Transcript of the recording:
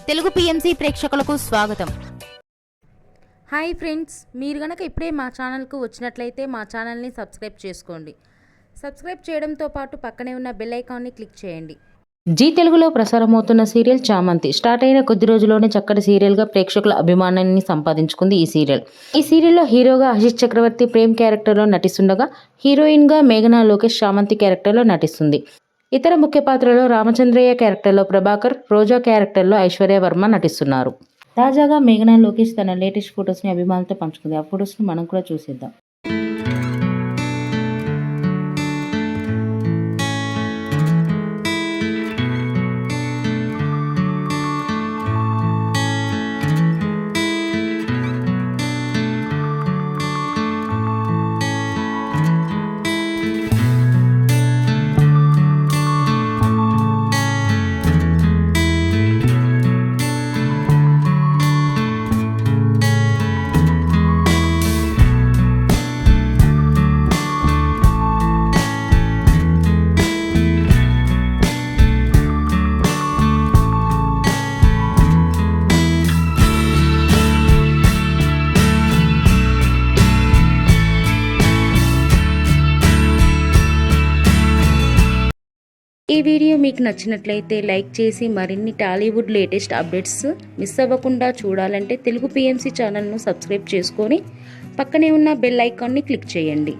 Telugu PMC ప్రేక్షకులకు స్వాగతం. Hi friends, మీరు గనక ఇప్పుడే మా ఛానల్కు వచ్చినట్లయితే మా ఛానల్ని సబ్స్క్రైబ్ చేసుకోండి. సబ్స్క్రైబ్ చేయడంతో పాటు పక్కనే ఉన్న బెల్ ఐకాన్ని క్లిక్ చేయండి. జీ తెలుగులో ప్రసారమవుతున్న సీరియల్ చామంతి స్టార్ట్ అయిన కొద్ది రోజుల్లోనే చక్కటి సీరియల్గా ప్రేక్షకుల అభిమానాన్ని సంపాదించుకుంది ఈ సీరియల్. ఈ సీరియల్లో హీరోగా ఆశిష్ చక్రవర్తి ప్రేమ్ క్యారెక్టర్లో నటిస్తుండగా హీరోయిన్గా మేఘనా లోకేష్ చామంతి క్యారెక్టర్లో నటిస్తుంది. ఇతర ముఖ్య పాత్రలో రామచంద్రయ్య క్యారెక్టర్లో ప్రభాకర్, రోజా క్యారెక్టర్లో ఐశ్వర్య వర్మ నటిస్తున్నారు. తాజాగా మేఘనా లోకేష్ తన లేటెస్ట్ ఫొటోస్ని అభిమానులతో పంచుకుంది. ఆ ఫొటోస్ని మనం కూడా చూసేద్దాం. ఈ వీడియో మీకు నచ్చినట్లయితే లైక్ చేసి మరిన్ని టాలీవుడ్ లేటెస్ట్ అప్డేట్స్ మిస్ అవ్వకుండా చూడాలంటే తెలుగు పిఎంసి ఛానల్ను సబ్స్క్రైబ్ చేసుకొని పక్కనే ఉన్న బెల్ ఐకాన్ని క్లిక్ చేయండి.